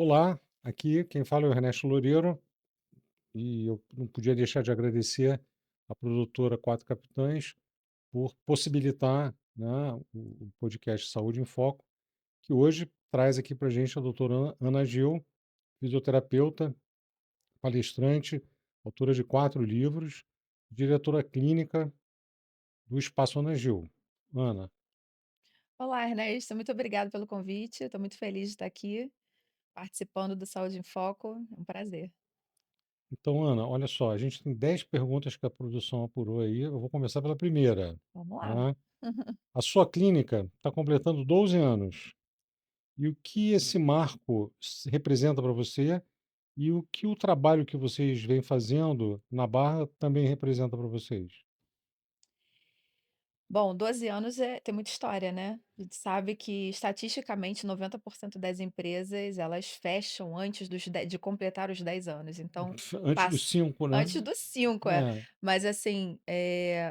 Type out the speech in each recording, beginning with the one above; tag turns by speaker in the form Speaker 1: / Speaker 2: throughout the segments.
Speaker 1: Olá, aqui quem fala é o Ernesto Loureiro e eu não podia deixar de agradecer à produtora Quatro Capitães por possibilitar, né, o podcast Saúde em Foco, que hoje traz aqui para a gente a doutora Ana Gil, fisioterapeuta, palestrante, autora de 4 livros, diretora clínica do Espaço Ana Gil. Ana,
Speaker 2: Olá, Ernesto, muito obrigada pelo convite. Estou muito feliz de estar aqui participando do Saúde em Foco. É um prazer.
Speaker 1: então, Ana, olha só, a gente tem 10 perguntas que a produção apurou aí. Eu vou começar pela primeira.
Speaker 2: Vamos lá.
Speaker 1: Tá? A sua clínica está completando 12 anos. E o que esse marco representa para você e o que o trabalho que vocês vêm fazendo na Barra também representa para vocês?
Speaker 2: Bom, 12 anos tem muita história, né? A gente sabe que, estatisticamente, 90% das empresas elas fecham antes de completar os 10 anos. Então,
Speaker 1: Antes dos
Speaker 2: pass-
Speaker 1: 5, né?
Speaker 2: antes dos 5, é.
Speaker 1: É.
Speaker 2: Mas, assim,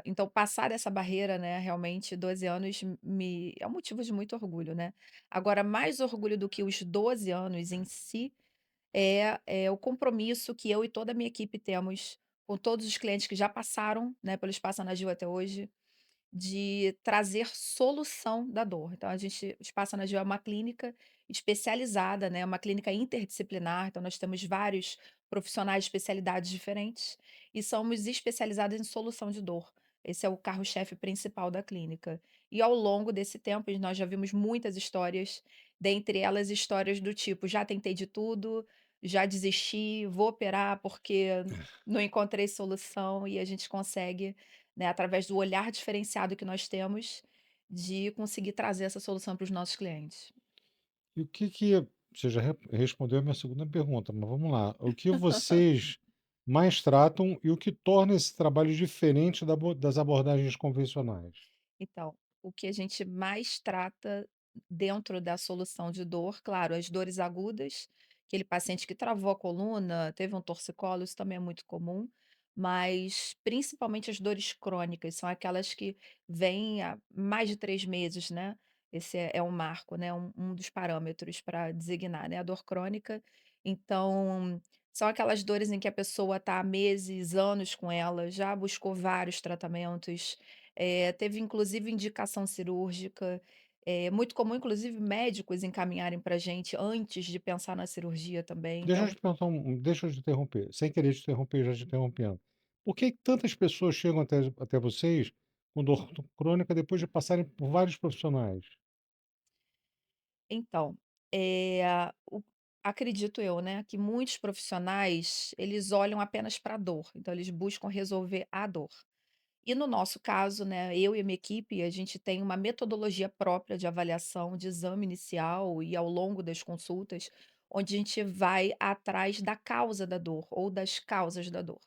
Speaker 2: então, passar essa barreira, né? Realmente, 12 anos é um motivo de muito orgulho, né? Agora, mais orgulho do que os 12 anos em si. É o compromisso que eu e toda a minha equipe temos com todos os clientes que já passaram, né, pelo Espaço Anagil até hoje, de trazer solução da dor. Então o Espaço Anagil é uma clínica especializada, né, uma clínica interdisciplinar, então nós temos vários profissionais de especialidades diferentes e somos especializados em solução de dor. Esse é o carro-chefe principal da clínica. E ao longo desse tempo nós já vimos muitas histórias, dentre elas histórias do tipo: "Já tentei de tudo, já desisti, vou operar porque não encontrei solução", e a gente consegue, né, através do olhar diferenciado que nós temos, de conseguir trazer essa solução para os nossos clientes.
Speaker 1: E o que você já respondeu a minha segunda pergunta, mas vamos lá. O que vocês mais tratam e o que torna esse trabalho diferente das abordagens convencionais?
Speaker 2: Então, o que a gente mais trata dentro da solução de dor, claro, as dores agudas, aquele paciente que travou a coluna, teve um torcicolo, isso também é muito comum, mas principalmente as dores crônicas, são aquelas que vêm há mais de 3 meses, né? Esse é um marco, né? Um dos parâmetros para designar, né? A dor crônica. Então, são aquelas dores em que a pessoa está há meses, anos com ela, já buscou vários tratamentos, teve inclusive indicação cirúrgica. É muito comum, inclusive, médicos encaminharem pra gente antes de pensar na cirurgia também,
Speaker 1: Deixa eu
Speaker 2: então
Speaker 1: te perguntar deixa eu te interromper, sem querer te interromper, já te interrompendo. Por que tantas pessoas chegam até vocês com dor crônica depois de passarem por vários profissionais?
Speaker 2: então, o acredito eu, né, que muitos profissionais, eles olham apenas pra dor, então eles buscam resolver a dor. E no nosso caso, né, eu e a minha equipe, a gente tem uma metodologia própria de avaliação, de exame inicial e ao longo das consultas, onde a gente vai atrás da causa da dor ou das causas da dor.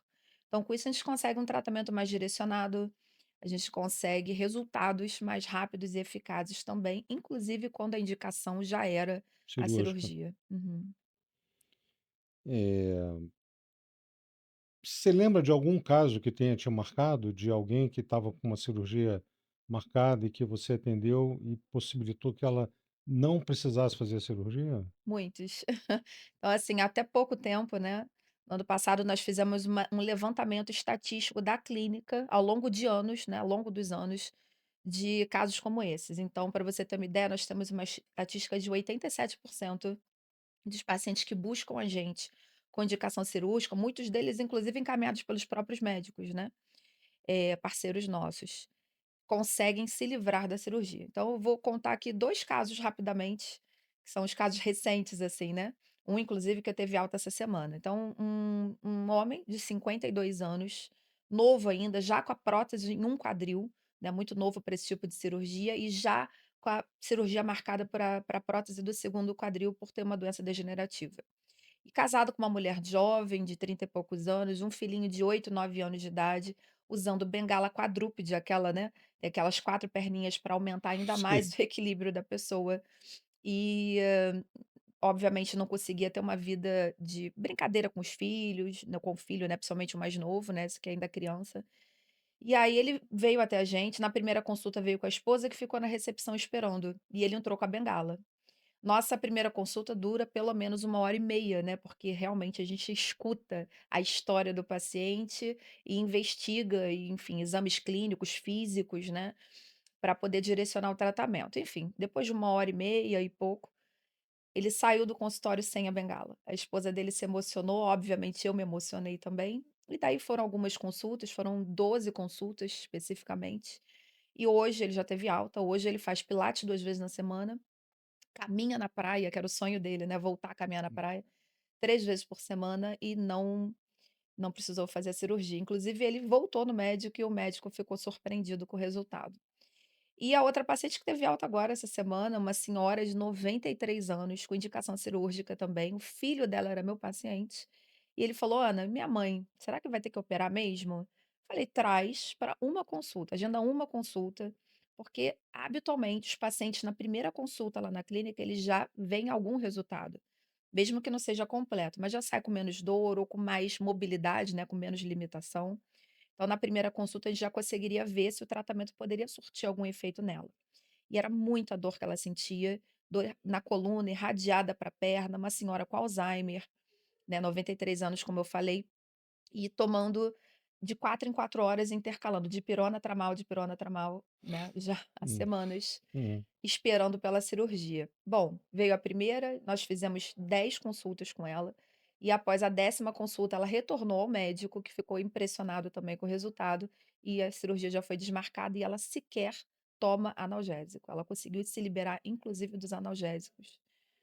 Speaker 2: Então, com isso, a gente consegue um tratamento mais direcionado, a gente consegue resultados mais rápidos e eficazes também, inclusive quando a indicação já era a
Speaker 1: Cirúrgica.
Speaker 2: cirurgia. Uhum.
Speaker 1: Eh, Você lembra de algum caso que tenha te marcado, de alguém que estava com uma cirurgia marcada e que você atendeu e possibilitou que ela não precisasse fazer a cirurgia?
Speaker 2: Muitos. Então, assim, até pouco tempo, né, no ano passado nós fizemos um levantamento estatístico da clínica ao longo de anos, né, ao longo dos anos, de casos como esses. Então, para você ter uma ideia, nós temos uma estatística de 87% dos pacientes que buscam a gente com indicação cirúrgica, muitos deles inclusive encaminhados pelos próprios médicos, né, parceiros nossos. Conseguem se livrar da cirurgia. Então eu vou contar aqui 2 casos rapidamente, que são os casos recentes, assim, né. Um inclusive que teve alta essa semana. Então um homem de 52 anos, novo ainda, já com a prótese em um quadril, né, muito novo para esse tipo de cirurgia e já com a cirurgia marcada pra prótese do segundo quadril por ter uma doença degenerativa. E casado com uma mulher jovem, de 30 e poucos anos, um filhinho de 8, 9 anos de idade, usando bengala quadrúpede, aquela, né, tem aquelas 4 perninhas para aumentar ainda
Speaker 1: Sim.
Speaker 2: mais o equilíbrio da pessoa. E, obviamente não conseguia ter uma vida de brincadeira com os filhos, né, com o filho, né, principalmente o mais novo, né, esse que é ainda é criança. E aí ele veio até a gente, na primeira consulta veio com a esposa que ficou na recepção esperando, e ele entrou com a bengala. Nossa primeira consulta dura pelo menos 1 hora e meia, né, porque realmente a gente escuta a história do paciente e investiga, e enfim, exames clínicos, físicos, né, para poder direcionar o tratamento. Enfim, depois de 1 hora e meia e pouco, ele saiu do consultório sem a bengala. A esposa dele se emocionou, obviamente eu me emocionei também, e daí foram algumas consultas, foram 12 consultas especificamente, e hoje ele já teve alta, hoje ele faz pilates 2 vezes na semana, caminha na praia, que era o sonho dele, né, voltar a caminhar na praia, 3 vezes por semana e não precisou fazer a cirurgia. Inclusive ele voltou no médico e o médico ficou surpreendido com o resultado. E a outra paciente que teve alta agora essa semana, uma senhora de 93 anos, com indicação cirúrgica também, o filho dela era meu paciente, e ele falou: "Ana, minha mãe, será que vai ter que operar mesmo?" Falei: "Traz para uma consulta, agenda uma consulta", porque habitualmente os pacientes na primeira consulta lá na clínica, eles já veem algum resultado, mesmo que não seja completo, mas já sai com menos dor ou com mais mobilidade, né, com menos limitação. Então, na primeira consulta, a gente já conseguiria ver se o tratamento poderia surtir algum efeito nela. E era muita dor que ela sentia, dor na coluna, irradiada para a perna, uma senhora com Alzheimer, né, 93 anos, como eu falei, e tomando de 4 em 4 horas, intercalando de pirona tramal, né, já há
Speaker 1: Hum,
Speaker 2: semanas,
Speaker 1: uhum,
Speaker 2: esperando pela cirurgia. Bom, veio a primeira, nós fizemos 10 consultas com ela, e após a 10ª consulta, ela retornou ao médico, que ficou impressionado também com o resultado, e a cirurgia já foi desmarcada e ela sequer toma analgésico. Ela conseguiu se liberar, inclusive, dos analgésicos.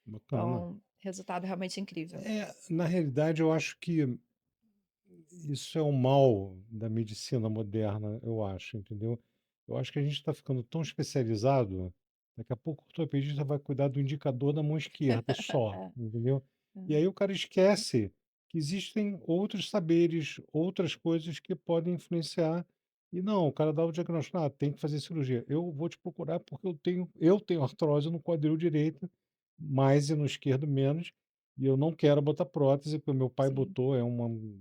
Speaker 1: bacana.
Speaker 2: Então, resultado realmente incrível.
Speaker 1: Na realidade, eu acho que isso é o mal da medicina moderna, eu acho, entendeu? Eu acho que a gente está ficando tão especializado, daqui a pouco o ortopedista vai cuidar do indicador da mão esquerda só,
Speaker 2: É,
Speaker 1: entendeu?
Speaker 2: é.
Speaker 1: E aí o cara esquece que existem outros saberes, outras coisas que podem influenciar. E não, o cara dá o diagnóstico, ah, tem que fazer cirurgia. Eu vou te procurar porque eu tenho artrose no quadril direito, mais e no esquerdo menos, e eu não quero botar prótese, porque o meu pai
Speaker 2: Sim.
Speaker 1: botou,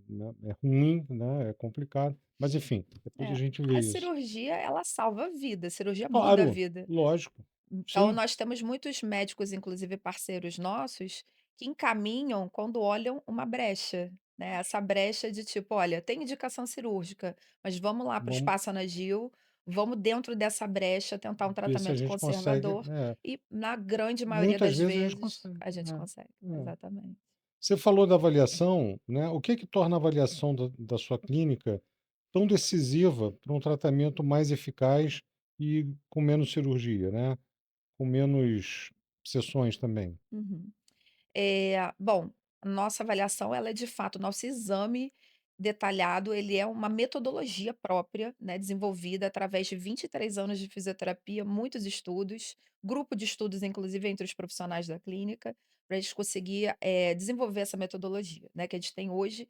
Speaker 1: né, é ruim, né, é complicado. Mas enfim, depois a
Speaker 2: É.
Speaker 1: gente vê
Speaker 2: A
Speaker 1: isso.
Speaker 2: cirurgia, ela salva a vida, a cirurgia muda a
Speaker 1: Claro,
Speaker 2: vida.
Speaker 1: lógico.
Speaker 2: Então,
Speaker 1: Sim,
Speaker 2: nós temos muitos médicos, inclusive parceiros nossos, que encaminham quando olham uma brecha, né? Essa brecha de tipo, olha, tem indicação cirúrgica, mas vamos lá para o
Speaker 1: vamos
Speaker 2: espaço anagil, vamos dentro dessa brecha tentar um
Speaker 1: ver se a
Speaker 2: tratamento
Speaker 1: gente consegue,
Speaker 2: conservador
Speaker 1: é,
Speaker 2: e na grande maioria
Speaker 1: muitas
Speaker 2: das
Speaker 1: vezes a gente
Speaker 2: vezes
Speaker 1: consegue,
Speaker 2: a gente
Speaker 1: é,
Speaker 2: consegue.
Speaker 1: é.
Speaker 2: Exatamente.
Speaker 1: Você falou da avaliação, né, o que que torna a avaliação da sua clínica tão decisiva para um tratamento mais eficaz e com menos cirurgia, né, com menos sessões também?
Speaker 2: Uhum. Bom, a nossa avaliação ela é de fato, nosso exame detalhado, ele é uma metodologia própria, né, desenvolvida através de 23 anos de fisioterapia, muitos estudos, grupo de estudos inclusive entre os profissionais da clínica, para a gente conseguir, desenvolver essa metodologia, né, que a gente tem hoje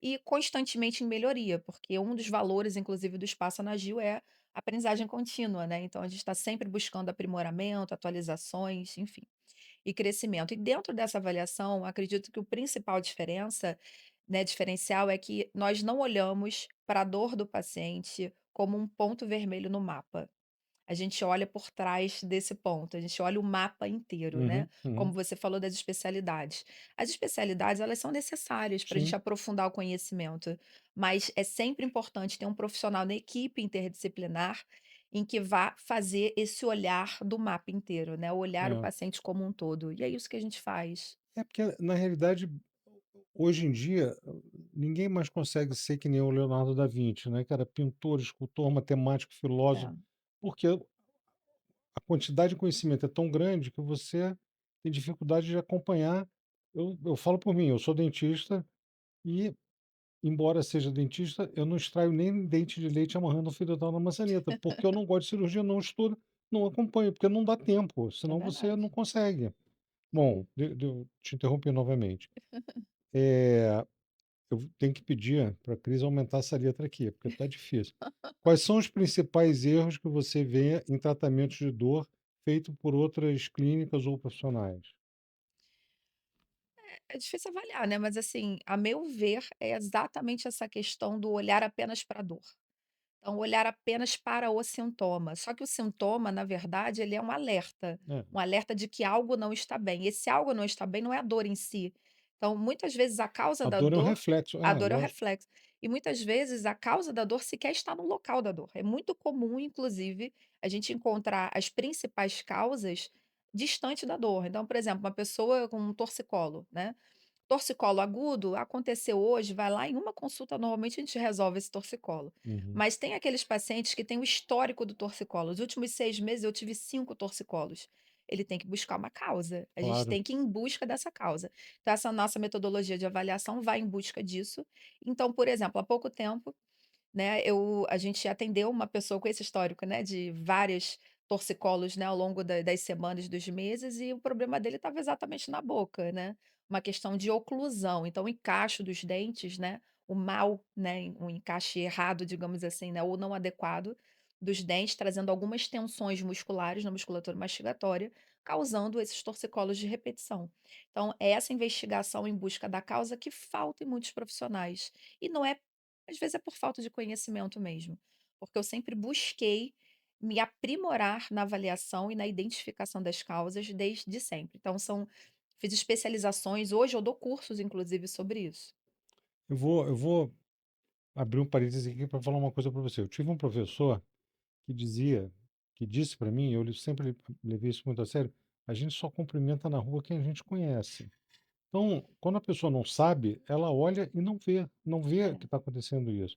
Speaker 2: e constantemente em melhoria, porque um dos valores inclusive do Espaço Anagil é a aprendizagem contínua, né, então a gente está sempre buscando aprimoramento, atualizações, enfim e crescimento. E dentro dessa avaliação, acredito que o principal diferencial é que nós não olhamos para a dor do paciente como um ponto vermelho no mapa. A gente olha por trás desse ponto, a gente olha o mapa inteiro, né?
Speaker 1: Uhum,
Speaker 2: Como
Speaker 1: uhum.
Speaker 2: você falou das especialidades. As especialidades, elas são necessárias para a gente
Speaker 1: Sim,
Speaker 2: aprofundar o conhecimento, mas é sempre importante ter um profissional na equipe interdisciplinar em que vá fazer esse olhar do mapa inteiro, né? Olhar o
Speaker 1: é.
Speaker 2: paciente como um todo. E é isso que a gente faz.
Speaker 1: É porque, na realidade, hoje em dia, ninguém mais consegue ser que nem o Leonardo da Vinci, né, que era pintor, escultor, matemático, filósofo,
Speaker 2: É,
Speaker 1: porque a quantidade de conhecimento é tão grande que você tem dificuldade de acompanhar. Eu falo por mim, eu sou dentista e, embora seja dentista, eu não extraio nem dente de leite amarrando um fio dental na maçaneta, porque eu não gosto de cirurgia, não estudo, não acompanho, porque não dá tempo,
Speaker 2: é
Speaker 1: senão você não
Speaker 2: verdade.
Speaker 1: consegue. Bom, eu te interromper novamente. Eh, eu tenho que pedir para a Cris aumentar essa letra aqui, porque está difícil. Quais são os principais erros que você vê em tratamentos de dor feito por outras clínicas ou profissionais?
Speaker 2: É difícil avaliar, né? Mas assim, a meu ver, é exatamente essa questão do olhar apenas para a dor. Então, olhar apenas para o sintoma. Só que o sintoma, na verdade, ele é
Speaker 1: É,
Speaker 2: um alerta de que algo não está bem. E esse algo não está bem não é a dor em si. Então, muitas vezes a causa
Speaker 1: a
Speaker 2: da
Speaker 1: dor é um
Speaker 2: dor,
Speaker 1: reflexo,
Speaker 2: a
Speaker 1: é,
Speaker 2: dor é o
Speaker 1: lógico.
Speaker 2: reflexo. E muitas vezes a causa da dor sequer está no local da dor. É muito comum, inclusive, a gente encontrar as principais causas distante da dor. Então, por exemplo, uma pessoa com um torcicolo, né? Torcicolo agudo, aconteceu hoje, vai lá em uma consulta, normalmente a gente resolve esse torcicolo.
Speaker 1: Uhum,
Speaker 2: Mas tem aqueles pacientes que têm o histórico do torcicolo. Os últimos 6 meses eu tive 5 torcicolos. Ele tem que buscar uma causa. A gente
Speaker 1: claro.
Speaker 2: tem que ir em busca dessa causa. Então, essa nossa metodologia de avaliação vai em busca disso. Então, por exemplo, há pouco tempo, né, a gente atendeu uma pessoa com esse histórico, né, de vários torcicolos, né, ao longo das semanas, dos meses, e o problema dele estava exatamente na boca, né, uma questão de oclusão. Então o encaixe dos dentes, né, o mal, né, o encaixe errado, digamos assim, né, ou não adequado dos dentes, trazendo algumas tensões musculares na musculatura mastigatória, causando esses torcicolos de repetição. Então é essa investigação em busca da causa que falta em muitos profissionais. E não é, às vezes é por falta de conhecimento mesmo, porque eu sempre busquei me aprimorar na avaliação e na identificação das causas desde sempre. Então fiz especializações, hoje eu dou cursos inclusive sobre isso.
Speaker 1: Eu vou abrir um parêntese aqui para falar uma coisa para você. Eu tive um professor que dizia, que disse para mim, eu sempre levei isso muito a sério, a gente só cumprimenta na rua quem a gente conhece. Então, quando a pessoa não sabe, ela olha e não vê
Speaker 2: É.
Speaker 1: que está acontecendo isso.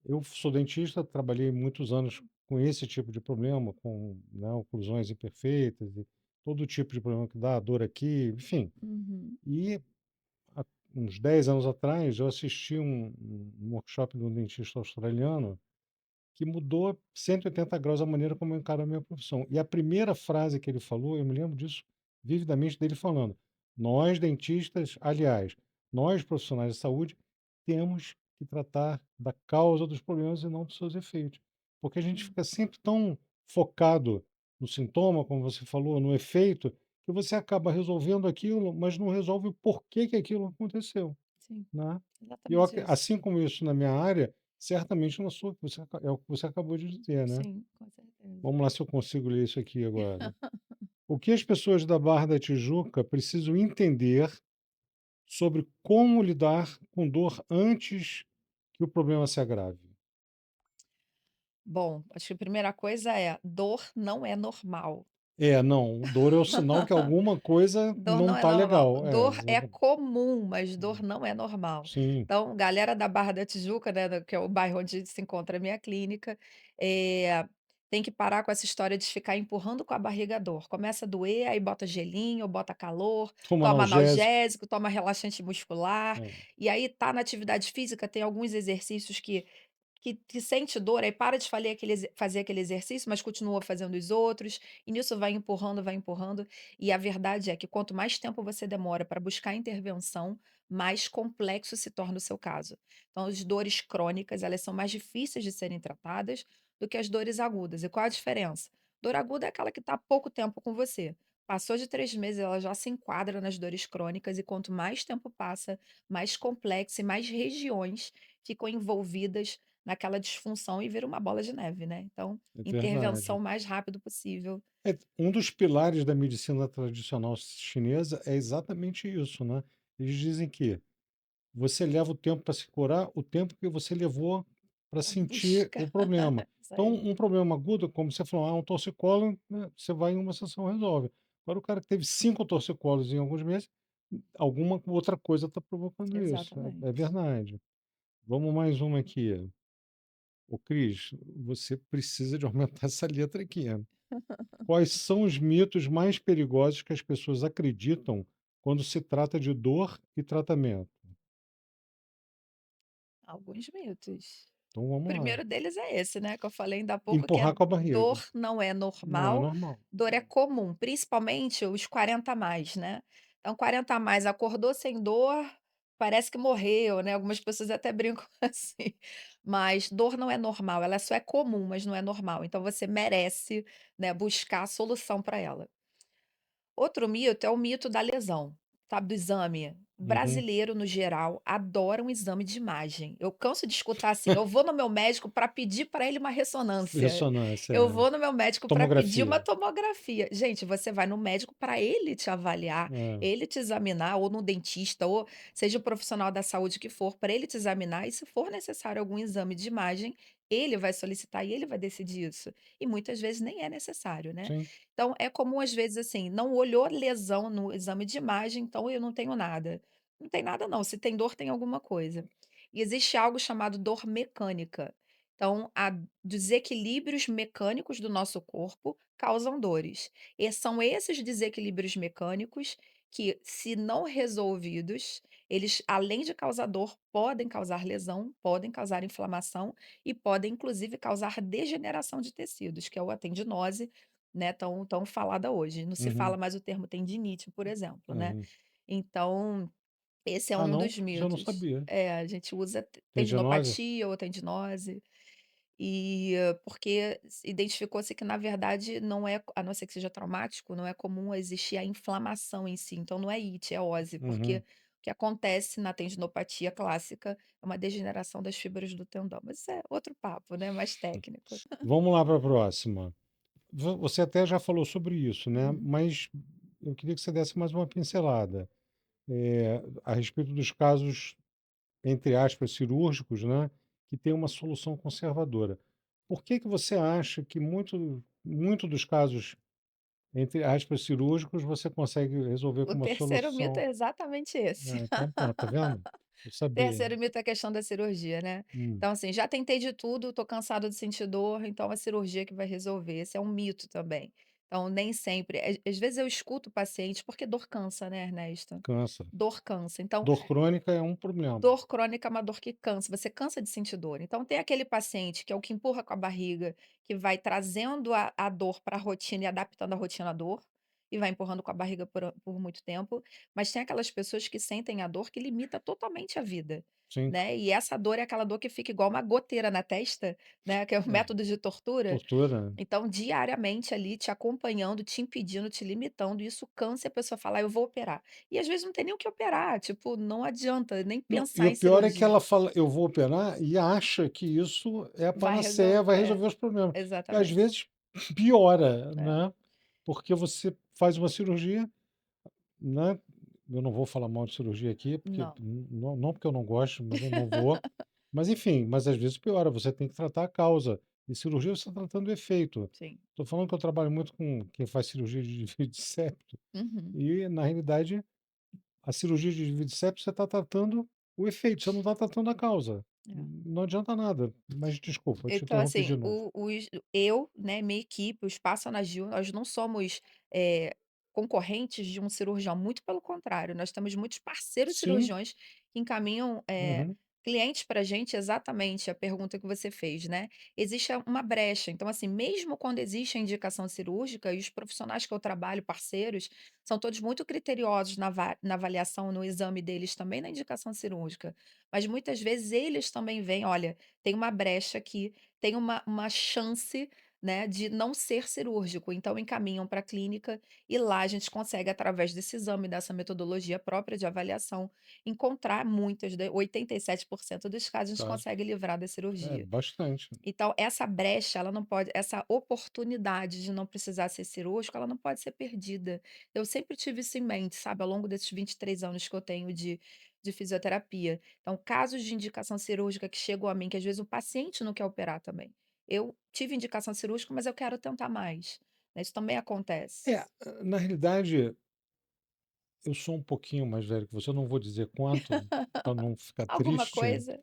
Speaker 1: Eu sou dentista, trabalhei muitos anos com esse tipo de problema, com, né, oclusões imperfeitas e todo tipo de problema que dá, dor aqui, enfim.
Speaker 2: Uhum.
Speaker 1: E há uns 10 anos atrás, eu assisti um workshop de um dentista australiano que mudou 180 graus a maneira como eu encaro a minha profissão. E a primeira frase que ele falou, eu me lembro disso vividamente dele falando: "Nós dentistas, aliás, nós profissionais de saúde, temos que tratar da causa dos problemas e não dos seus efeitos". Porque a gente
Speaker 2: Sim,
Speaker 1: fica sempre tão focado no sintoma, como você falou, no efeito, que você acaba resolvendo aquilo, mas não resolve o porquê que aquilo aconteceu,
Speaker 2: sim,
Speaker 1: né. E eu
Speaker 2: exatamente
Speaker 1: ac
Speaker 2: isso.
Speaker 1: assim como isso na minha área, certamente na sua, que você é o que você acabou de dizer, né.
Speaker 2: Sim, com certeza.
Speaker 1: Vamos lá se eu consigo ler isso aqui agora. O que as pessoas da Barra da Tijuca precisam entender sobre como lidar com dor antes que o problema se agrave?
Speaker 2: Bom, acho que a primeira coisa é, dor não é normal.
Speaker 1: É, não, dor é o sinal que alguma coisa
Speaker 2: Dor
Speaker 1: não
Speaker 2: não é
Speaker 1: está
Speaker 2: normal.
Speaker 1: legal. É,
Speaker 2: Dor é
Speaker 1: exatamente.
Speaker 2: comum, mas dor não é normal.
Speaker 1: Sim,
Speaker 2: Então, galera da Barra da Tijuca, né, que é o bairro onde se encontra a minha clínica, tem que parar com essa história de ficar empurrando com a barriga a dor. Começa a doer, aí bota gelinho, bota calor,
Speaker 1: toma
Speaker 2: toma
Speaker 1: analgésico.
Speaker 2: analgésico, toma relaxante muscular,
Speaker 1: É,
Speaker 2: e aí tá na atividade física, tem alguns exercícios que sente dor, aí para de fazer aquele exercício, mas continua fazendo os outros, e nisso vai empurrando, e a verdade é que quanto mais tempo você demora para buscar intervenção, mais complexo se torna o seu caso. Então as dores crônicas, elas são mais difíceis de serem tratadas do que as dores agudas. E qual a diferença? Dor aguda é aquela que está há pouco tempo com você. Passou de 3 meses, ela já se enquadra nas dores crônicas, e quanto mais tempo passa, mais complexo e mais regiões ficam envolvidas naquela disfunção e vira uma bola de neve, né. Então,
Speaker 1: é
Speaker 2: intervenção
Speaker 1: verdade.
Speaker 2: o mais rápido possível.
Speaker 1: É, um dos pilares da medicina tradicional chinesa é exatamente isso, né. Eles dizem que você leva o tempo para se curar, o tempo que você levou para
Speaker 2: A
Speaker 1: sentir
Speaker 2: busca.
Speaker 1: o problema.
Speaker 2: Isso
Speaker 1: Então,
Speaker 2: aí.
Speaker 1: um problema agudo, como você falou, um torcicolo, né, você vai em uma sessão, resolve. Agora o cara que teve 5 torcicolos em alguns meses, alguma outra coisa está provocando isso, é
Speaker 2: Exatamente.
Speaker 1: verdade. Vamos mais uma aqui. Ô Cris, você precisa de aumentar essa letra aqui. Quais são os mitos mais perigosos que as pessoas acreditam quando se trata de dor e tratamento?
Speaker 2: Alguns mitos.
Speaker 1: Então
Speaker 2: O
Speaker 1: vamos lá.
Speaker 2: primeiro deles é esse, né, que eu falei ainda há pouco, que é
Speaker 1: Empurrar com a barriga.
Speaker 2: dor não é
Speaker 1: Não é
Speaker 2: normal,
Speaker 1: normal.
Speaker 2: dor é comum, principalmente os 40 a mais, né. Então 40 a mais, acordou sem dor, parece que morreu, né, algumas pessoas até brincam assim. Mas dor não é normal, ela só é comum, mas não é normal, então você merece, né, buscar a solução para ela. Outro mito é o mito da lesão, sabe, do exame.
Speaker 1: Uhum.
Speaker 2: brasileiro, no geral, adora um exame de imagem. Eu canso de escutar assim: "Eu vou no meu médico para pedir para ele uma ressonância.
Speaker 1: Ressonância,
Speaker 2: Eu
Speaker 1: é.
Speaker 2: vou no meu médico para pedir uma
Speaker 1: Tomografia.
Speaker 2: tomografia". Gente, você vai no médico para ele te avaliar,
Speaker 1: É.
Speaker 2: ele te examinar, ou no dentista, ou seja o profissional da saúde que for, para ele te examinar e, se for necessário algum exame de imagem, ele vai solicitar e ele vai decidir isso. E muitas vezes nem é necessário, né.
Speaker 1: Sim.
Speaker 2: Então é comum, às vezes, assim, não olhou lesão no exame de imagem, então eu não tenho nada. Não tem nada não, se tem dor, tem alguma coisa. E existe algo chamado dor mecânica. Então, há desequilíbrios mecânicos do nosso corpo causam dores. E são esses desequilíbrios mecânicos que, se não resolvidos, eles, além de causar dor, podem causar lesão, podem causar inflamação e podem, inclusive, causar degeneração de tecidos, que é a tendinose, né, tão falada hoje. Não se fala
Speaker 1: Uhum.
Speaker 2: mais o termo tendinite, por exemplo, né.
Speaker 1: Uhum.
Speaker 2: Então, esse é
Speaker 1: Ah,
Speaker 2: um
Speaker 1: não?
Speaker 2: dos
Speaker 1: Isso eu não
Speaker 2: mitos.
Speaker 1: sabia.
Speaker 2: É, a gente usa
Speaker 1: Tendinose?
Speaker 2: tendinopatia ou tendinose, e porque identificou-se que, na verdade, não é, a não ser que seja traumático, não é comum existir a inflamação em si, então não é ite, é ose, porque
Speaker 1: Uhum.
Speaker 2: o que acontece na tendinopatia clássica é uma degeneração das fibras do tendão, mas isso é outro papo, né, mais técnico.
Speaker 1: Vamos lá para a próxima. Você até já falou sobre isso, né,
Speaker 2: Uhum.
Speaker 1: mas eu queria que você desse mais uma pincelada, a respeito dos casos, entre aspas, "cirúrgicos", né, que tem uma solução conservadora. Por que que você acha que muito dos casos, entre aspas, "cirúrgicos", você consegue resolver
Speaker 2: O
Speaker 1: com uma
Speaker 2: terceiro mito
Speaker 1: solução?
Speaker 2: é exatamente esse.
Speaker 1: Então pronto, tá vendo? Eu sabia.
Speaker 2: Terceiro mito é a questão da cirurgia, né.
Speaker 1: Hum.
Speaker 2: Então, assim, já tentei de tudo, tô cansado de sentir dor, então a cirurgia que vai resolver. Esse é um mito também. Então, nem sempre, às vezes eu escuto o paciente, porque dor cansa, né, Ernesto?
Speaker 1: Cansa.
Speaker 2: Dor cansa. Então,
Speaker 1: Dor crônica é um problema.
Speaker 2: dor crônica é uma dor que cansa, você cansa de sentir dor. Então tem aquele paciente que é o que empurra com a barriga, que vai trazendo a dor para a rotina e adaptando a rotina à dor, e vai empurrando com a barriga por muito tempo, mas tem aquelas pessoas que sentem a dor que limita totalmente a vida,
Speaker 1: Sim,
Speaker 2: né, e essa dor é aquela dor que fica igual uma goteira na testa, né, que é o
Speaker 1: é.
Speaker 2: método de tortura.
Speaker 1: Tortura, né.
Speaker 2: Então, diariamente ali te acompanhando, te impedindo, te limitando, e isso cansa e a pessoa fala: "Ah, eu vou operar". E às vezes não tem nem o que operar, tipo, não adianta nem
Speaker 1: Não, e
Speaker 2: pensar
Speaker 1: o
Speaker 2: em
Speaker 1: pior é que
Speaker 2: cirurgia.
Speaker 1: ela fala: "Eu vou operar", e acha que isso é a
Speaker 2: Vai
Speaker 1: panaceia, vai
Speaker 2: resolver.
Speaker 1: resolver os problemas. E às
Speaker 2: Exatamente.
Speaker 1: vezes piora,
Speaker 2: É.
Speaker 1: né, porque você faz uma cirurgia, né, eu não vou falar mal de cirurgia aqui, porque
Speaker 2: Não.
Speaker 1: não porque eu não gosto, mas eu não vou. Mas enfim, mas às vezes piora, você tem que tratar a causa. E cirurgia você está tratando o efeito.
Speaker 2: Sim.
Speaker 1: Estou falando que eu trabalho muito com quem faz cirurgia de desvio de septo,
Speaker 2: Uhum.
Speaker 1: e na realidade a cirurgia de desvio de septo você está tratando o efeito, você não está tratando a causa.
Speaker 2: É.
Speaker 1: Não adianta nada. Mas desculpa, eu te
Speaker 2: Então,
Speaker 1: interrompi
Speaker 2: assim,
Speaker 1: de novo.
Speaker 2: eu, né, minha equipe, o Espaço Anagil, nós não somos, concorrentes de um cirurgião, muito pelo contrário, nós temos muitos parceiros
Speaker 1: Sim,
Speaker 2: cirurgiões que encaminham,
Speaker 1: uhum,
Speaker 2: clientes para a gente, exatamente a pergunta que você fez, né. Existe uma brecha, então, assim, mesmo quando existe a indicação cirúrgica, e os profissionais que eu trabalho, parceiros, são todos muito criteriosos na avaliação, no exame deles também, na indicação cirúrgica, mas muitas vezes eles também veem: "Olha, tem uma brecha aqui, tem uma chance, né, de não ser cirúrgico", então encaminham para a clínica e lá a gente consegue, através desse exame, dessa metodologia própria de avaliação, encontrar muitas, 87% dos casos a gente
Speaker 1: caso.
Speaker 2: consegue livrar da
Speaker 1: É,
Speaker 2: cirurgia.
Speaker 1: bastante.
Speaker 2: Então essa brecha, ela não pode, essa oportunidade de não precisar ser cirúrgico, ela não pode ser perdida. Eu sempre tive isso em mente, sabe, ao longo desses 23 anos que eu tenho de fisioterapia. Então, casos de indicação cirúrgica que chegam a mim, que às vezes o paciente não quer operar também. Eu tive indicação cirúrgica, mas eu quero tentar mais, né, isso também acontece.
Speaker 1: É, na realidade, eu sou um pouquinho mais velho que você, eu não vou dizer quanto, para não ficar
Speaker 2: Alguma
Speaker 1: triste,
Speaker 2: coisa?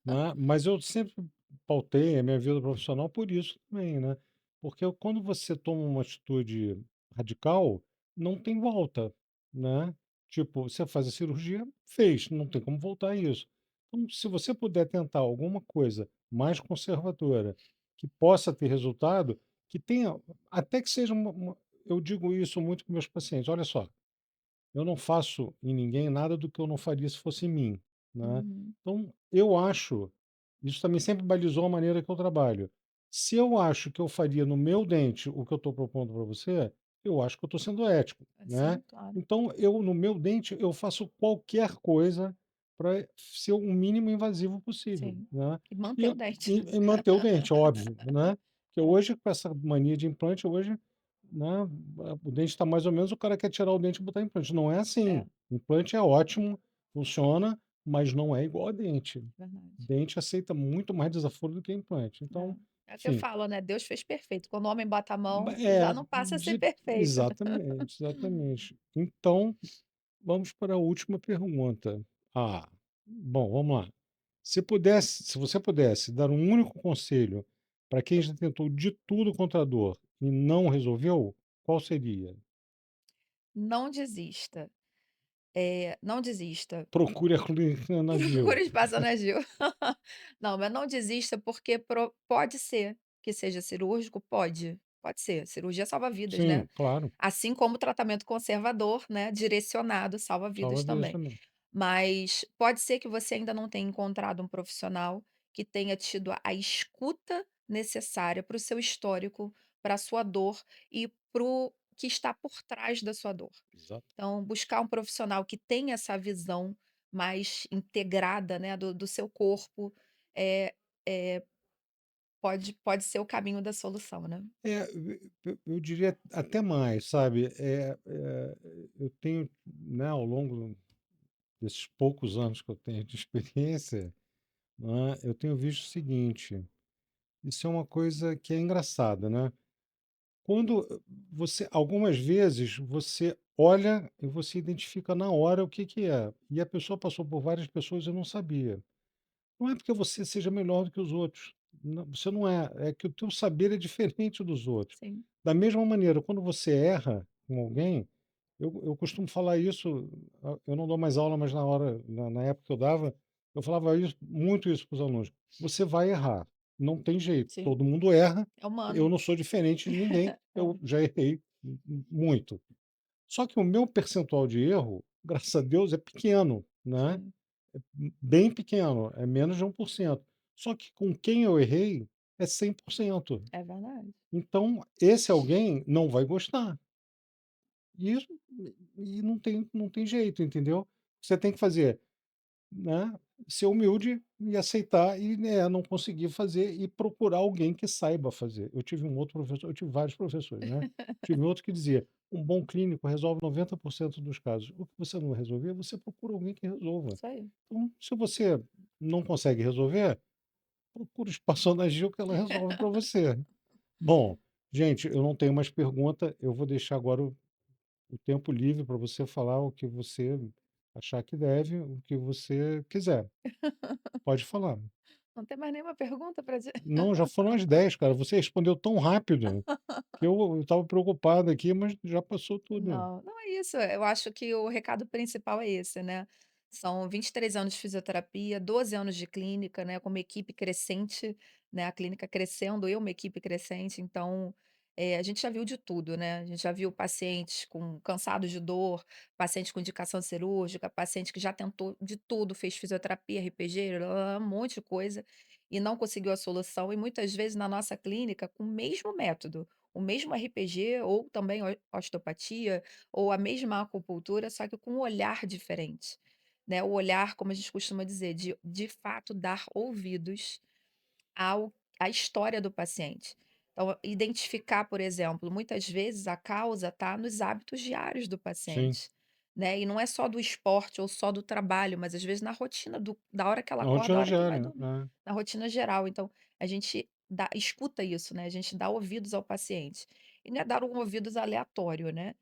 Speaker 1: né, mas eu sempre pautei a minha vida profissional por isso também, né, porque quando você toma uma atitude radical, não tem volta, né. Tipo, você faz a cirurgia, fez, não tem como voltar a isso. Então, se você puder tentar alguma coisa mais conservadora, que possa ter resultado, que tenha, até que seja eu digo isso muito com meus pacientes: "Olha só, eu não faço em ninguém nada do que eu não faria se fosse em mim", né.
Speaker 2: Uhum,
Speaker 1: Então, eu acho, isso também sempre balizou a maneira que eu trabalho. Se eu acho que eu faria no meu dente o que eu estou propondo para você, eu acho que eu estou sendo ético, né.
Speaker 2: Assim, claro.
Speaker 1: Então eu no meu dente, eu faço qualquer coisa para ser o mínimo invasivo possível,
Speaker 2: Sim.
Speaker 1: né.
Speaker 2: E manter
Speaker 1: E
Speaker 2: o dente.
Speaker 1: e manter o dente, óbvio, né. Porque
Speaker 2: É,
Speaker 1: hoje com essa mania de implante, hoje, né, o dente está mais ou menos, o cara quer tirar o dente e botar implante. Não é
Speaker 2: é,
Speaker 1: assim. Implante é ótimo, funciona, mas não é igual a dente.
Speaker 2: verdade.
Speaker 1: Dente aceita muito mais desaforo do que implante.
Speaker 2: É.
Speaker 1: Então,
Speaker 2: É o que eu
Speaker 1: enfim,
Speaker 2: falo, né, Deus fez perfeito. Quando o homem bota a mão, já
Speaker 1: é,
Speaker 2: não passa a ser perfeito.
Speaker 1: exatamente, exatamente. Então, vamos para a última pergunta. Ah, bom, vamos lá. Se você pudesse dar um único conselho para quem já tentou de tudo contra a dor e não resolveu, qual seria?
Speaker 2: Não desista. Não desista.
Speaker 1: Procure a clínica na Gil.
Speaker 2: Procure espaço na Gil. Não, mas não desista, porque pode ser que seja cirúrgico, pode ser. Cirurgia salva vidas, né.
Speaker 1: Sim, claro,
Speaker 2: Assim como o tratamento conservador, né, direcionado, salva
Speaker 1: salva
Speaker 2: vidas
Speaker 1: vidas
Speaker 2: também.
Speaker 1: também.
Speaker 2: Mas pode ser que você ainda não tenha encontrado um profissional que tenha tido a escuta necessária para o seu histórico, para a sua dor e para o que está por trás da sua dor.
Speaker 1: Exato.
Speaker 2: Então, buscar um profissional que tenha essa visão mais integrada, né, do seu corpo, eh eh, pode ser o caminho da solução, né.
Speaker 1: É, eu diria até mais, sabe, eu tenho, né, ao longo desses poucos anos que eu tenho de experiência, né, eu tenho visto o seguinte, isso é uma coisa que é engraçada, né. Quando você algumas vezes você olha e você identifica na hora o que que é, e a pessoa passou por várias pessoas e não sabia. Não é porque você seja melhor do que os outros, você não é, é que o teu saber é diferente dos outros.
Speaker 2: Sim.
Speaker 1: Da mesma maneira, quando você erra com alguém, eu costumo falar isso, eu não dou mais aula, mas na época que eu dava, eu falava isso muito isso para os alunos: "Você vai errar, não tem jeito,
Speaker 2: Sim,
Speaker 1: todo mundo erra,
Speaker 2: é
Speaker 1: eu
Speaker 2: humano.
Speaker 1: não sou diferente de ninguém, eu
Speaker 2: É,
Speaker 1: já errei muito". Só que o meu percentual de erro, graças a Deus, é pequeno, né,
Speaker 2: sim,
Speaker 1: bem pequeno, é menos de 1%. Só que com quem eu errei é 100%.
Speaker 2: é verdade.
Speaker 1: Então esse alguém não vai gostar. E isso e não tem jeito, entendeu? Você tem que fazer, né, ser humilde e aceitar e, né, não conseguir fazer e procurar alguém que saiba fazer. Eu tive vários professores, né. Tive outro que dizia: "Um bom clínico resolve 90% dos casos. O que você não resolver, você procura alguém que resolva".
Speaker 2: Isso aí.
Speaker 1: Então, se você não consegue resolver, procura os personagens que ela resolve para você. Bom, gente, eu não tenho mais pergunta, eu vou deixar agora o tempo livre para você falar o que você achar que deve, o que você quiser. Pode falar.
Speaker 2: Não tem mais nenhuma pergunta para ti?
Speaker 1: Não, já foram as 10, cara, você respondeu tão rápido que eu estava preocupado aqui, mas já passou tudo.
Speaker 2: Não, não é isso. Eu acho que o recado principal é esse, né. São 23 anos de fisioterapia, 12 anos de clínica, né, com uma equipe crescente, né, a clínica crescendo e uma equipe crescente, então, a gente já viu de tudo, né. A gente já viu pacientes com cansados de dor, paciente com indicação cirúrgica, paciente que já tentou de tudo, fez fisioterapia, RPG, um monte de coisa, e não conseguiu a solução, e muitas vezes na nossa clínica com o mesmo método, o mesmo RPG ou também osteopatia, ou a mesma acupuntura, só que com um olhar diferente, né, o olhar, como a gente costuma dizer, de fato dar ouvidos ao à história do paciente. Então, identificar, por exemplo, muitas vezes a causa está nos hábitos diários do
Speaker 1: Sim,
Speaker 2: paciente, né, e não é só do esporte ou só do trabalho, mas às vezes na rotina da hora que ela
Speaker 1: a
Speaker 2: acorda à
Speaker 1: rotina
Speaker 2: hora que vai
Speaker 1: diária,
Speaker 2: dormir, na rotina geral. Então, a gente escuta isso, né, a gente dá ouvidos ao paciente. E não é dar um ouvidos aleatório, né,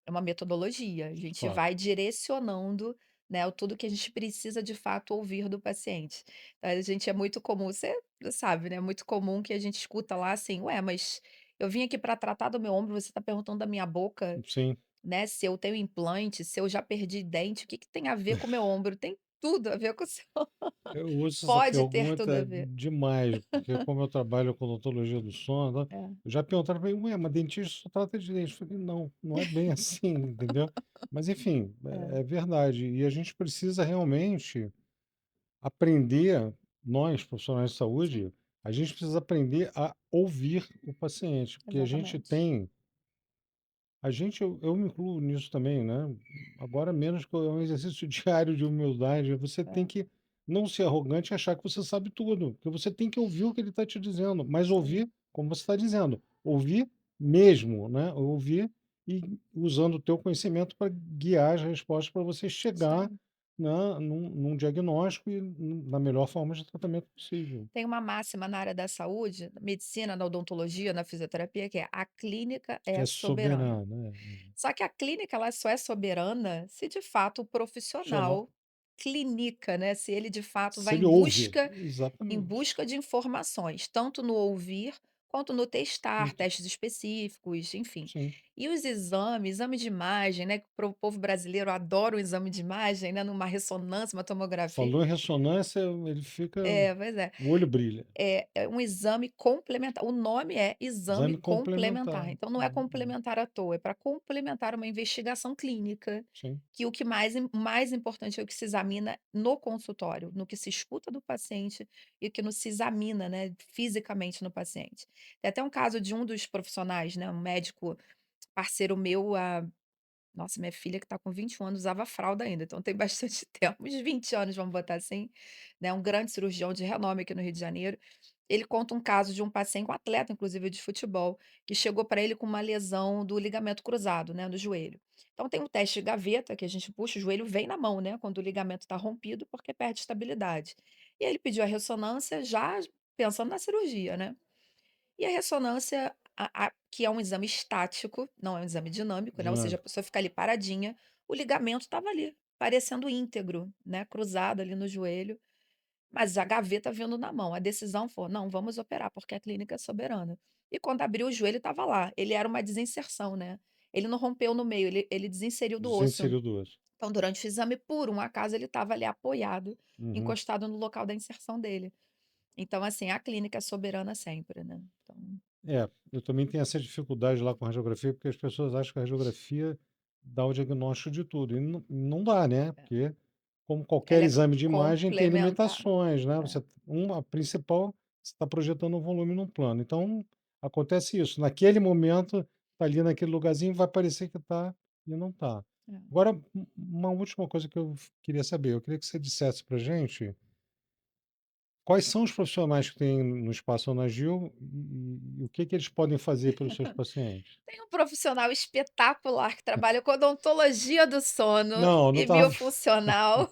Speaker 2: é uma metodologia, a gente
Speaker 1: claro.
Speaker 2: vai direcionando, né, o tudo que a gente precisa de fato ouvir do paciente. A gente é muito comum, você sabe, né, é muito comum que a gente escuta lá assim: "Ué, mas eu vim aqui para tratar do meu ombro, você está perguntando da minha boca,
Speaker 1: Sim.
Speaker 2: né, se eu tenho implante, se eu já perdi dente, o que que tem a ver com o meu ombro?" Tem tudo a ver com o seu
Speaker 1: Eu uso essa
Speaker 2: pode ter tudo a
Speaker 1: pergunta
Speaker 2: ver.
Speaker 1: demais, porque como eu trabalho com odontologia do sono, né,
Speaker 2: É,
Speaker 1: eu já perguntaram para mim: "Ué, mas dentista só trata de dente". Eu falei: "Não, não é bem assim", entendeu. Mas enfim,
Speaker 2: é,
Speaker 1: é verdade. E a gente precisa realmente aprender, nós profissionais de
Speaker 2: sim,
Speaker 1: saúde, a gente precisa aprender a ouvir o paciente, porque
Speaker 2: exatamente.
Speaker 1: a gente eu me incluo nisso também, né, agora menos que é um exercício diário de humildade, você tem
Speaker 2: É,
Speaker 1: que não ser arrogante e achar que você sabe tudo, porque você tem que ouvir o que ele está te dizendo, mas
Speaker 2: sim.
Speaker 1: ouvir, como você está dizendo, ouvir mesmo, né, ouvir e usando o teu conhecimento para guiar as respostas para você
Speaker 2: Isso
Speaker 1: chegar,
Speaker 2: aí.
Speaker 1: né, num diagnóstico e na melhor forma de tratamento possível.
Speaker 2: Tem uma máxima na área da saúde, na medicina, na odontologia, na fisioterapia, que é: "A clínica é
Speaker 1: É
Speaker 2: soberana".
Speaker 1: soberano,
Speaker 2: Só que a clínica ela só é soberana se de fato o
Speaker 1: funcional.
Speaker 2: profissional clinica, né, se ele de fato
Speaker 1: Se
Speaker 2: vai
Speaker 1: ele ouve,
Speaker 2: em
Speaker 1: exatamente.
Speaker 2: busca de informações, tanto no ouvir quanto no testar,
Speaker 1: Ent
Speaker 2: testes específicos, enfim.
Speaker 1: sim.
Speaker 2: E os exames, exame de imagem, né, que o povo brasileiro adora o exame de imagem, né, numa ressonância, uma tomografia.
Speaker 1: Falou em ressonância, ele fica
Speaker 2: É, pois é.
Speaker 1: o olho brilha.
Speaker 2: É um exame complementar, o nome é exame
Speaker 1: Exame
Speaker 2: complementar,
Speaker 1: complementar.
Speaker 2: então não é complementar à toa, é para complementar uma investigação clínica,
Speaker 1: Sim.
Speaker 2: que o que mais importante é o que se examina no consultório, no que se escuta do paciente e o que não se examina, né, fisicamente no paciente. Tem até um caso de um dos profissionais, né, um médico parceiro meu há nossa, minha filha que está com 21 anos usava fralda ainda, então tem bastante tempo, uns 20 anos, vamos botar assim, né, um grande cirurgião de renome aqui no Rio de Janeiro. Ele conta um caso de um paciente, um atleta inclusive de futebol, que chegou para ele com uma lesão do ligamento cruzado, né, no joelho. Então tem um teste de gaveta que a gente puxa, o joelho vem na mão, né, quando o ligamento está rompido, porque perde estabilidade. E aí ele pediu a ressonância já pensando na cirurgia, né. E a ressonância, que é um exame estático, não é um exame dinâmico, né, ou seja, a
Speaker 1: Dinâmico.
Speaker 2: pessoa fica ali paradinha, o ligamento estava ali, parecendo íntegro, né, cruzado ali no joelho, mas a gaveta vindo na mão. A decisão foi: "Não, vamos operar, porque a clínica é soberana". E quando abriu o joelho estava lá, ele era uma desinserção, né, ele não rompeu no meio, ele desinseriu do osso.
Speaker 1: Desenceriu 2.
Speaker 2: Então durante o exame, por um acaso, ele estava ali apoiado,
Speaker 1: Uhum.
Speaker 2: encostado no local da inserção dele. Então assim, a clínica é soberana sempre, né, então
Speaker 1: É, eu também tenho essa dificuldade lá com a radiografia, porque as pessoas acham que a radiografia dá o diagnóstico de tudo, e não dá, né,
Speaker 2: é.
Speaker 1: porque como qualquer
Speaker 2: Ela é
Speaker 1: exame de imagem tem
Speaker 2: complementar.
Speaker 1: limitações, né,
Speaker 2: É,
Speaker 1: a principal, você está projetando um volume num plano, então acontece isso, naquele momento, tá ali naquele lugarzinho, vai parecer que tá e não tá.
Speaker 2: é.
Speaker 1: Agora, uma última coisa que eu queria saber, eu queria que você dissesse pra gente quais são os profissionais que tem no Espaço Ana Gil e o que que eles podem fazer pelos seus pacientes?
Speaker 2: Tem um profissional espetacular que trabalha com odontologia do sono
Speaker 1: Não, não
Speaker 2: e
Speaker 1: estava
Speaker 2: miofuncional,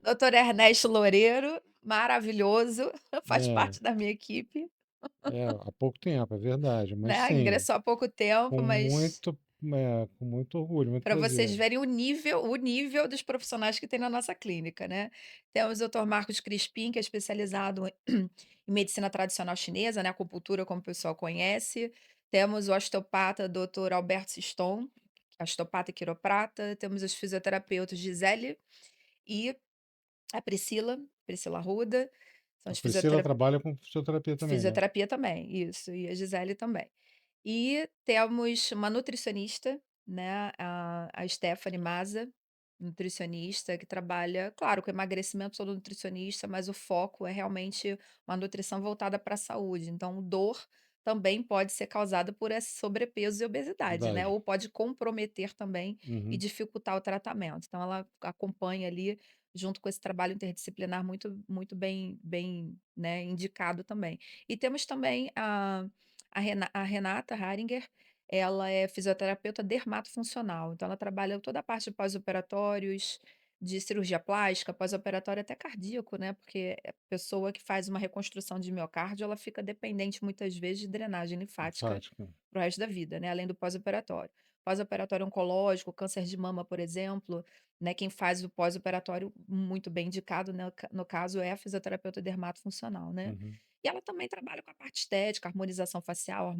Speaker 2: doutor Ernesto Loureiro, maravilhoso, faz
Speaker 1: é,
Speaker 2: parte da minha equipe,
Speaker 1: há pouco tempo, é verdade, mas
Speaker 2: né,
Speaker 1: sim,
Speaker 2: ingressou há pouco tempo,
Speaker 1: com
Speaker 2: mas
Speaker 1: muito com muito orgulho, muito
Speaker 2: para vocês
Speaker 1: prazer.
Speaker 2: verem o nível dos profissionais que tem na nossa clínica, né. Temos o doutor Marcos Crispim, que é especializado em medicina tradicional chinesa, né, acupuntura, como o pessoal conhece. Temos o osteopata doutor Alberto Siston, osteopata e quiroprata. Temos os fisioterapeutas Gisele e a Priscila Arruda, são
Speaker 1: A
Speaker 2: os
Speaker 1: Priscila trabalha com fisioterapia também, né?
Speaker 2: fisioterapia também, isso, e a Gisele também. E temos uma nutricionista, né, a Stephanie Maza, nutricionista que trabalha, claro, com emagrecimento, sou nutricionista, mas o foco é realmente uma nutrição voltada para a saúde. Então, dor também pode ser causada por esse sobrepeso e obesidade, né?
Speaker 1: Verdade.
Speaker 2: Ou pode comprometer também e
Speaker 1: Uhum.
Speaker 2: dificultar o tratamento. Então, ela acompanha ali, junto com esse trabalho interdisciplinar muito bem, né, indicado também. E temos também a Renata Haringer, ela é fisioterapeuta dermatofuncional, então ela trabalha toda a parte de pós-operatórios, de cirurgia plástica, pós-operatório até cardíaco, né, porque a pessoa que faz uma reconstrução de miocárdio, ela fica dependente muitas vezes de drenagem linfática
Speaker 1: Enfática.
Speaker 2: para o resto da vida, né, além do pós-operatório. Pós-operatório oncológico, câncer de mama, por exemplo, né, quem faz o pós-operatório muito bem indicado, né, no caso é a fisioterapeuta dermatofuncional, né.
Speaker 1: Uhum.
Speaker 2: E ela também trabalha com a parte estética, harmonização facial,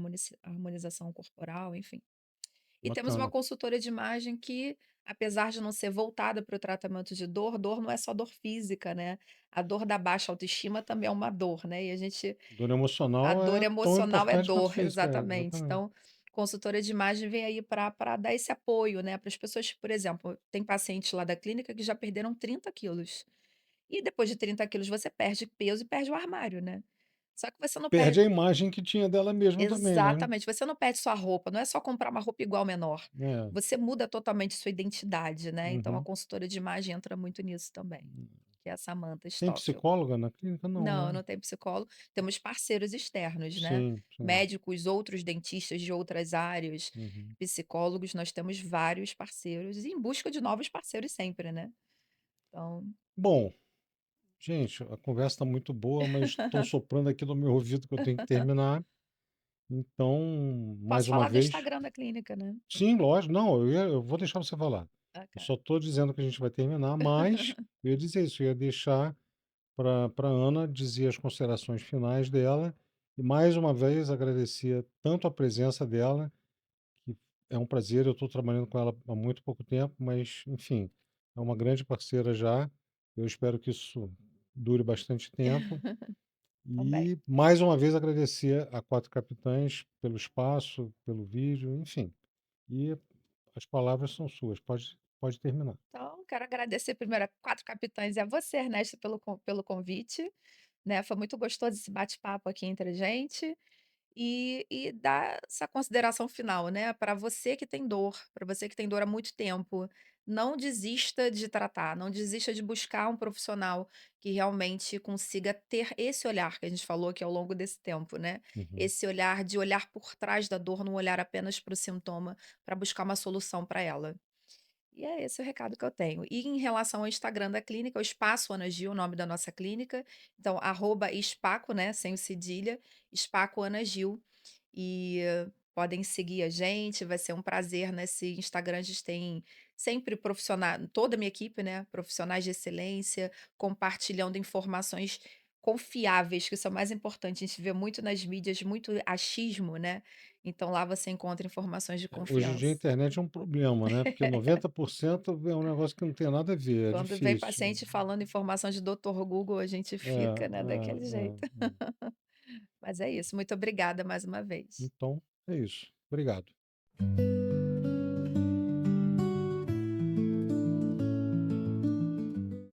Speaker 2: harmonização corporal, enfim. E temos uma
Speaker 1: Bacana.
Speaker 2: consultora de imagem que, apesar de não ser voltada para o tratamento de dor, dor não é só dor física, né. A dor da baixa autoestima também é uma dor, né, e
Speaker 1: Dor
Speaker 2: a
Speaker 1: emocional
Speaker 2: dor
Speaker 1: é tão
Speaker 2: emocional é
Speaker 1: importante quanto
Speaker 2: dor,
Speaker 1: física, é,
Speaker 2: exatamente.
Speaker 1: exatamente.
Speaker 2: Então, consultora de imagem vem aí para dar esse apoio, né, para as pessoas, por exemplo, tem pacientes lá da clínica que já perderam 30 quilos. E depois de 30 quilos você perde peso e perde o armário, né. Só que você não
Speaker 1: Perde
Speaker 2: perde
Speaker 1: a imagem que tinha dela mesma também, né.
Speaker 2: exatamente, você não perde sua roupa, não é só comprar uma roupa igual menor,
Speaker 1: É.
Speaker 2: você muda totalmente sua identidade, né, então a
Speaker 1: Uhum.
Speaker 2: consultora de imagem entra muito nisso também, que é a Samantha
Speaker 1: Tem
Speaker 2: Stoffel.
Speaker 1: psicóloga na clínica? Não,
Speaker 2: Não,
Speaker 1: né.
Speaker 2: não tem psicólogo, temos parceiros externos, né,
Speaker 1: Sim, sim.
Speaker 2: médicos, outros dentistas de outras áreas,
Speaker 1: Uhum.
Speaker 2: psicólogos, nós temos vários parceiros e em busca de novos parceiros sempre, né, então
Speaker 1: Bom, gente, a conversa está muito boa, mas estão soprando aqui no meu ouvido que eu tenho que terminar. Então,
Speaker 2: posso
Speaker 1: mais uma
Speaker 2: falar do
Speaker 1: vez
Speaker 2: Instagram da clínica, né.
Speaker 1: sim, lógico. Não, eu vou deixar você falar. Eu
Speaker 2: Ok.
Speaker 1: só estou dizendo que a gente vai terminar, mas eu ia dizer isso, eu ia deixar para Ana dizer as considerações finais dela e, mais uma vez, agradecer tanto a presença dela, que é um prazer, eu estou trabalhando com ela há muito pouco tempo, mas, enfim, é uma grande parceira já. Eu espero que isso dure bastante tempo.
Speaker 2: Também.
Speaker 1: E, mais uma vez, agradecer a Quatro Capitães pelo espaço, pelo vídeo, enfim. E as palavras são suas, pode terminar.
Speaker 2: Então, quero agradecer primeiro a 4 Capitães e a você, Ernesto, pelo convite, né, foi muito gostoso esse bate-papo aqui entre a gente, e dar essa consideração final, né, para você que tem dor, para você que tem dor há muito tempo, não desista de tratar, não desista de buscar um profissional que realmente consiga ter esse olhar que a gente falou aqui ao longo desse tempo, né,
Speaker 1: Uhum.
Speaker 2: esse olhar de olhar por trás da dor, não olhar apenas para o sintoma, para buscar uma solução para ela. E é esse o recado que eu tenho. E em relação ao Instagram da clínica, o Espaço Ana Gil, o nome da nossa clínica, então @espaco, né, sem o cedilha, Espaco Ana Gil. E podem seguir a gente, vai ser um prazer nesse Instagram, a gente tem sempre profissionais, toda a minha equipe, né, profissionais de excelência, compartilhando informações confiáveis, que isso é o mais importante, a gente vê muito nas mídias, muito achismo, né, então lá você encontra informações de
Speaker 1: Hoje em dia a
Speaker 2: confiança.
Speaker 1: internet é um problema, né, porque 90% é um negócio que não tem nada a ver, é
Speaker 2: Quando vem
Speaker 1: difícil.
Speaker 2: paciente falando informação de doutor Google, a gente
Speaker 1: É,
Speaker 2: fica, né, daquele jeito.
Speaker 1: é.
Speaker 2: Mas é isso, muito obrigada mais uma vez.
Speaker 1: Então, é isso. Obrigado.